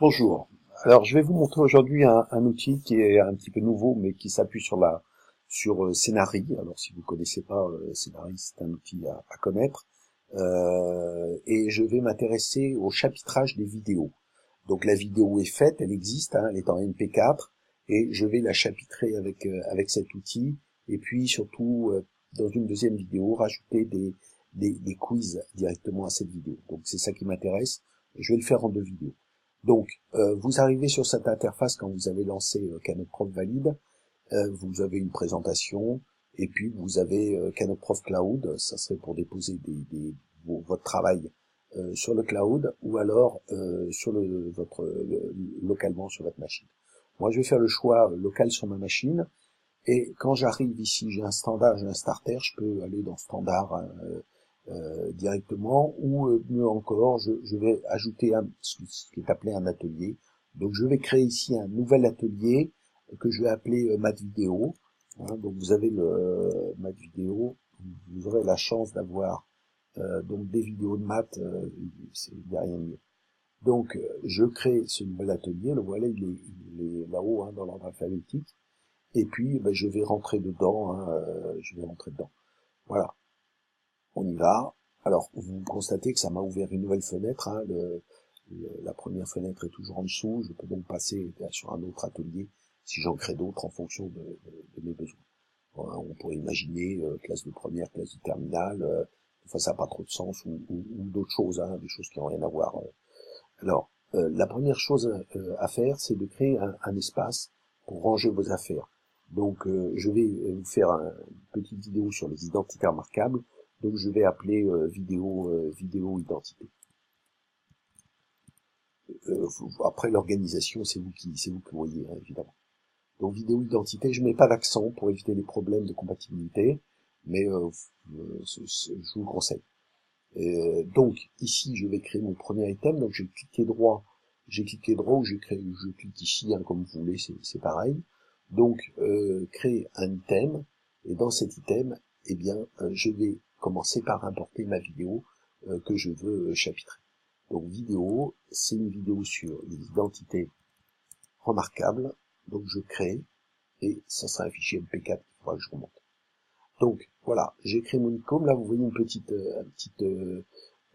Bonjour. Alors, je vais vous montrer aujourd'hui un outil qui est un petit peu nouveau, mais qui s'appuie sur Scénari. Alors, si vous connaissez pas Scénari, c'est un outil à connaître. Et je vais m'intéresser au chapitrage des vidéos. Donc, la vidéo est faite, elle existe, hein, elle est en MP4, et je vais la chapitrer avec cet outil. Et puis, surtout, dans une deuxième vidéo, rajouter des quiz directement à cette vidéo. Donc, c'est ça qui m'intéresse. Je vais le faire en 2 vidéos. Donc, vous arrivez sur cette interface quand vous avez lancé Canoprof Valide. Vous avez une présentation, et puis vous avez Canoprof Cloud. Ça serait pour déposer votre travail sur le cloud, ou alors localement sur votre machine. Moi, je vais faire le choix local sur ma machine. Et quand j'arrive ici, j'ai un standard, j'ai un starter, je peux aller dans standard directement, ou mieux encore, je vais ajouter ce qui est appelé un atelier. Donc je vais créer ici un nouvel atelier que je vais appeler Math Vidéo. Hein, donc vous avez le Math Vidéo, vous aurez la chance d'avoir donc des vidéos de maths, il n'y a rien de mieux. Donc je crée ce nouvel atelier, le voilà, il est là-haut, hein, dans l'ordre alphabétique. Et puis, je vais rentrer dedans, hein, je vais rentrer dedans. Voilà, on y va. Alors, vous constatez que ça m'a ouvert une nouvelle fenêtre, hein, la première fenêtre est toujours en dessous, je peux donc passer sur un autre atelier, si j'en crée d'autres en fonction de mes besoins. Voilà, on pourrait imaginer classe de première, classe de terminale, enfin ça n'a pas trop de sens, ou d'autres choses, hein, des choses qui n'ont rien à voir. Alors, la première chose à faire, c'est de créer un espace pour ranger vos affaires. Donc, je vais vous faire une petite vidéo sur les identités remarquables. Donc, je vais appeler vidéo identité. Après l'organisation, c'est vous qui voyez, hein, évidemment. Donc, vidéo identité, je mets pas d'accent pour éviter les problèmes de compatibilité, mais je vous le conseille. Donc ici je vais créer mon premier item, donc j'ai cliqué droit ou je clique ici, hein, comme vous voulez, c'est pareil. Donc créer un item, et dans cet item, eh bien je vais commencer par importer ma vidéo que je veux chapitrer. Donc vidéo, c'est une vidéo sur les identités remarquables, donc je crée, et ça sera un fichier MP4 qu'il faudra que je remonte. Donc voilà, j'ai créé mon icône, là vous voyez une petite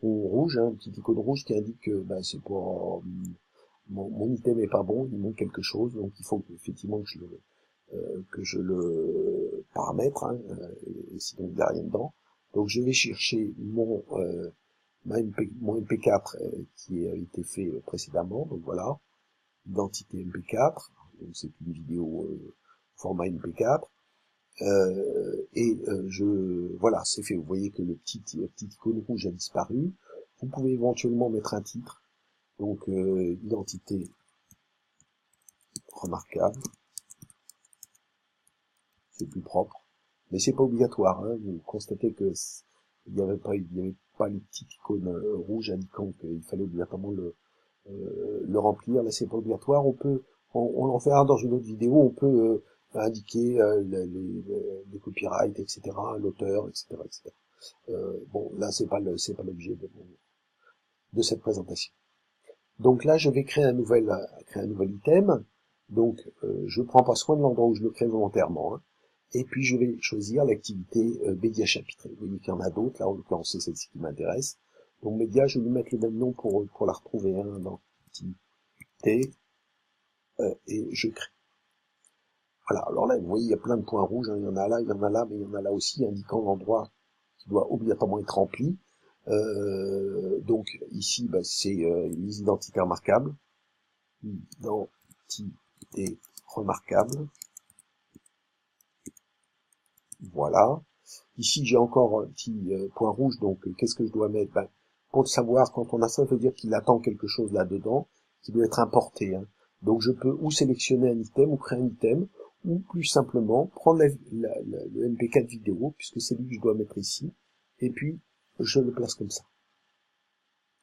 rond rouge, hein, une petite icône rouge qui indique que c'est pour mon item est pas bon, il manque quelque chose, donc il faut effectivement que je le paramètre, hein, et sinon il n'y a rien dedans. Donc je vais chercher mon MP4 qui a été fait précédemment, donc voilà, identité MP4, donc c'est une vidéo format MP4. Voilà, c'est fait. Vous voyez que le petit icône rouge a disparu. Vous pouvez éventuellement mettre un titre, donc identité remarquable, c'est plus propre, mais c'est pas obligatoire. Hein. Vous constatez que il n'y avait pas les petites icônes rouges indiquant qu'il fallait obligatoirement le remplir. Là, c'est pas obligatoire. On en fera dans une autre vidéo. On peut indiquer les copyrights, etc., l'auteur, etc., etc. Bon, là, c'est pas l'objet de cette présentation. Donc là, je vais créer un nouvel item. Donc, je prends pas soin de l'endroit où je le crée volontairement. Hein. Et puis, je vais choisir l'activité média chapitré. Vous voyez qu'il y en a d'autres. Là, en l'occurrence, c'est celle-ci qui m'intéresse. Donc, média, je vais lui mettre le même nom pour la retrouver. Hein, dans activité. Et je crée. Voilà. Alors là, vous voyez, il y a plein de points rouges. Hein. Il y en a là, mais il y en a là aussi, indiquant l'endroit qui doit obligatoirement être rempli. Donc ici, c'est les identités remarquables. Identité remarquable. Voilà. Ici, j'ai encore un petit point rouge. Donc, qu'est-ce que je dois mettre? Pour le savoir, quand on a ça, ça veut dire qu'il attend quelque chose là-dedans, qui doit être importé. Hein. Donc, je peux ou sélectionner un item, ou créer un item, ou plus simplement prendre le MP4 vidéo, puisque c'est lui que je dois mettre ici, et puis je le place comme ça.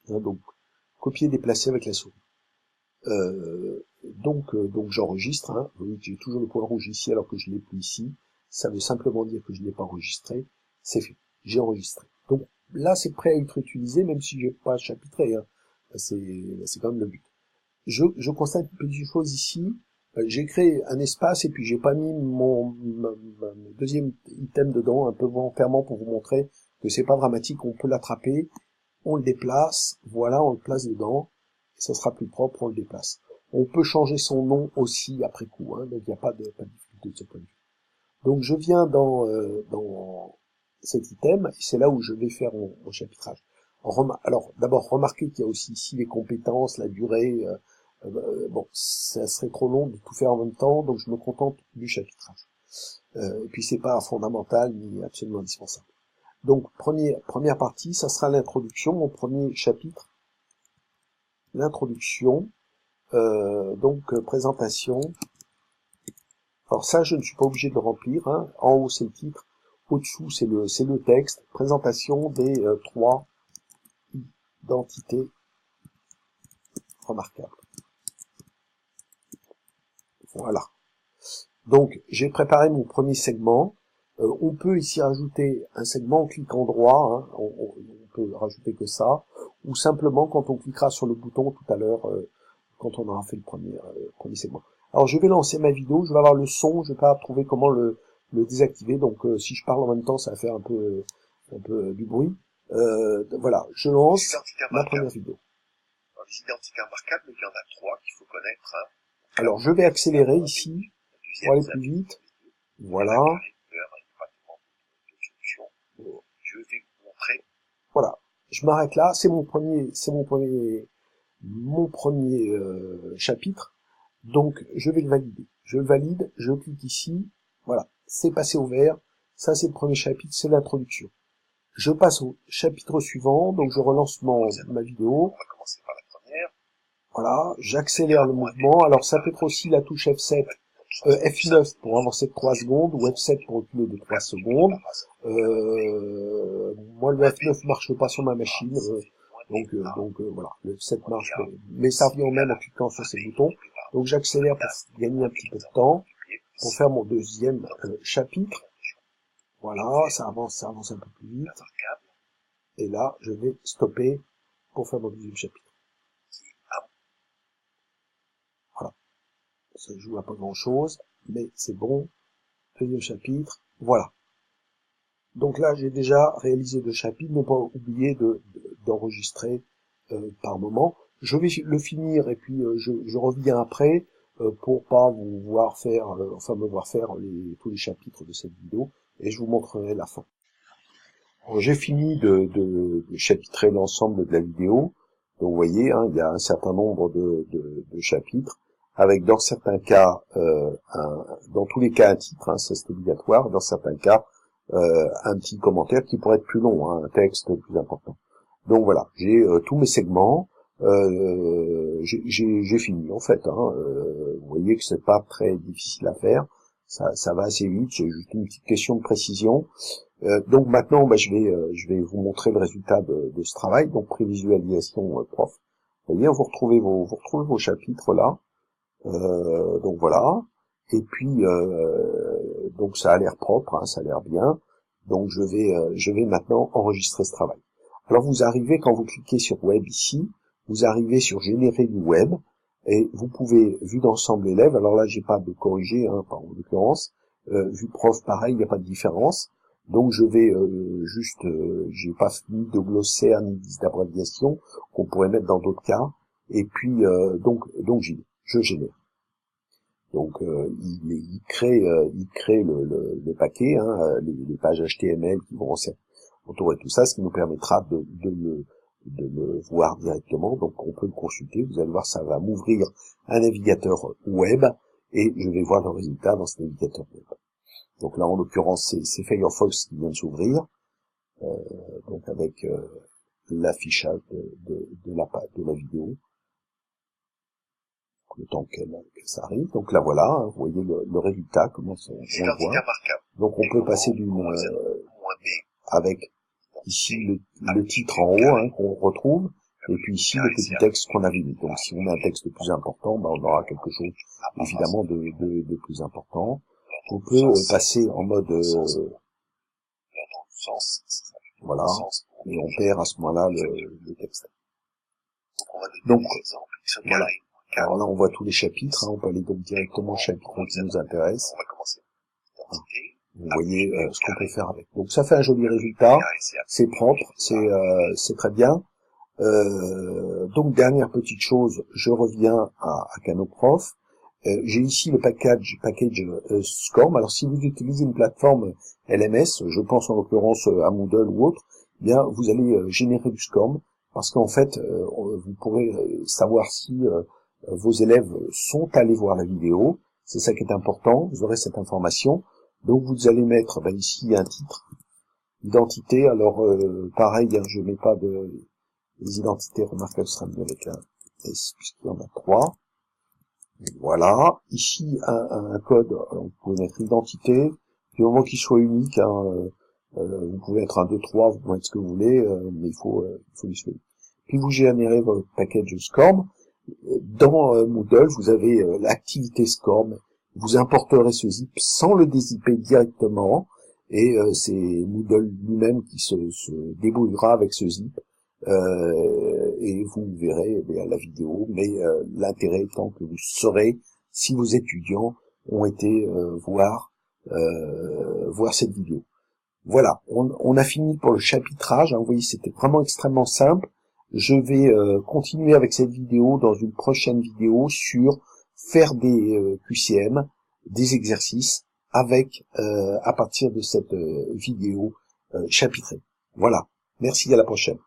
Hein, donc, copier, déplacer avec la souris. Donc j'enregistre. Hein. Vous voyez que j'ai toujours le point rouge ici alors que je l'ai plus ici. Ça veut simplement dire que je ne l'ai pas enregistré. C'est fait. J'ai enregistré. Donc là, c'est prêt à être utilisé, même si je n'ai pas chapitré. Hein. C'est quand même le but. je constate une petite chose ici. J'ai créé un espace et puis j'ai pas mis mon deuxième item dedans, un peu volontairement pour vous montrer que c'est pas dramatique, on peut l'attraper, on le déplace, voilà, on le place dedans, et ça sera plus propre, on le déplace. On peut changer son nom aussi après coup, hein, donc il n'y a pas de difficulté de ce point de vue. Donc je viens dans cet item, et c'est là où je vais faire mon chapitrage. Alors d'abord, remarquez qu'il y a aussi ici les compétences, la durée. Bon, ça serait trop long de tout faire en même temps, donc je me contente du chapitrage. Et puis c'est pas fondamental ni absolument indispensable. Donc première partie, ça sera l'introduction, mon premier chapitre, l'introduction, présentation. Alors ça, je ne suis pas obligé de le remplir, hein. En haut c'est le titre, au-dessous c'est le texte, présentation des 3 identités remarquables. Voilà. Donc j'ai préparé mon premier segment. On peut ici rajouter un segment en cliquant droit, hein. On peut rajouter que ça, ou simplement quand on cliquera sur le bouton tout à l'heure, quand on aura fait le premier segment. Alors je vais lancer ma vidéo, je vais avoir le son, je vais pas trouver comment le désactiver, donc si je parle en même temps ça va faire un peu du bruit. Voilà, je lance ma première vidéo. Les identités remarquables, mais il y en a 3 qu'il faut connaître. Hein. Alors je vais accélérer ici pour aller plus vite. Voilà. Je vais vous montrer. Voilà. Je m'arrête là. C'est mon premier chapitre. Donc je vais le valider. Je le valide. Je clique ici. Voilà. C'est passé au vert. Ça c'est le premier chapitre. C'est l'introduction. Je passe au chapitre suivant. Donc je relance ma vidéo. On va commencer par la première. Voilà. J'accélère le mouvement. Alors ça peut être aussi la touche F7. F9 pour avancer de 3 secondes, ou F7 pour reculer de 3 secondes. Moi, le F9 marche pas sur ma machine, donc voilà, le F7 marche, mais ça revient au même en cliquant sur ces boutons. Donc j'accélère pour gagner un petit peu de temps, pour faire mon deuxième chapitre. Voilà, ça avance un peu plus vite. Et là, je vais stopper pour faire mon deuxième chapitre. Ça joue à pas grand chose, mais c'est bon. Deuxième chapitre, voilà. Donc là, j'ai déjà réalisé 2 chapitres, ne pas oublier d'enregistrer par moment. Je vais le finir et puis je reviens après pour pas vous voir faire, me voir faire tous les chapitres de cette vidéo, et je vous montrerai la fin. J'ai fini de chapitrer l'ensemble de la vidéo. Donc vous voyez, hein, il y a un certain nombre de chapitres, avec dans certains cas, dans tous les cas un titre, hein, c'est obligatoire, dans certains cas un petit commentaire qui pourrait être plus long, hein, un texte plus important. Donc voilà, j'ai tous mes segments, j'ai fini en fait. Hein, vous voyez que c'est pas très difficile à faire, ça va assez vite, c'est juste une petite question de précision. Donc maintenant, je vais vous montrer le résultat de ce travail, donc prévisualisation prof. Vous voyez, vous retrouvez vos chapitres là. Donc voilà. Et puis donc ça a l'air propre, hein, ça a l'air bien. Donc je vais maintenant enregistrer ce travail. Alors vous arrivez, quand vous cliquez sur web ici, vous arrivez sur générer du web, et vous pouvez, vue d'ensemble élève, alors là j'ai pas de corriger, hein, en l'occurrence, vue prof pareil, il n'y a pas de différence. Donc je vais j'ai pas fini de glossaire ni d'abréviation qu'on pourrait mettre dans d'autres cas. Et puis donc je génère. Donc il crée le paquet, hein, les pages HTML qui vont entourer tout ça, ce qui nous permettra de le voir directement. Donc on peut le consulter. Vous allez voir, ça va m'ouvrir un navigateur web et je vais voir le résultat dans ce navigateur web. Donc là, en l'occurrence, c'est Firefox qui vient de s'ouvrir, donc avec l'affichage de la vidéo, le temps que ça arrive. Donc là, voilà, hein, vous voyez le résultat, comment on le voit. Donc on peut passer avec ici le titre en haut, hein, qu'on retrouve, et puis ici le petit texte qu'on avait mis. Donc si on a un texte plus important, on aura quelque chose évidemment de plus important. On peut passer en mode voilà, et on perd à ce moment-là le texte. Donc voilà. Alors là, on voit tous les chapitres, hein, on peut aller donc directement au chapitre qui nous intéresse. On va commencer. Identité. Vous voyez ce qu'on peut faire avec. Donc ça fait un joli résultat, c'est propre, c'est très bien. Donc dernière petite chose, je reviens à Canoprof. J'ai ici le package SCORM. Alors si vous utilisez une plateforme LMS, je pense en l'occurrence à Moodle ou autre, eh bien vous allez générer du SCORM parce qu'en fait vous pourrez savoir si vos élèves sont allés voir la vidéo. C'est ça qui est important. Vous aurez cette information. Donc vous allez mettre ici un titre, identité. Alors pareil, hein, je mets pas les identités remarquables, ce sera mieux avec un S puisqu'il y en a 3. Voilà, ici un code, vous pouvez mettre identité, du moment qu'il soit unique, hein, vous pouvez mettre un 2, 3, vous pouvez mettre ce que vous voulez, mais il faut qu'il soit unique. Puis vous générez votre package SCORM. Dans Moodle, vous avez l'activité SCORM, vous importerez ce zip sans le dézipper directement, et c'est Moodle lui-même qui se débrouillera avec ce zip. Et vous verrez la vidéo, mais l'intérêt étant que vous saurez si vos étudiants ont été voir cette vidéo. Voilà, on a fini pour le chapitrage, hein, vous voyez c'était vraiment extrêmement simple. Je vais continuer avec cette vidéo dans une prochaine vidéo sur faire des QCM, des exercices avec à partir de cette vidéo chapitrée. Voilà, merci, à la prochaine.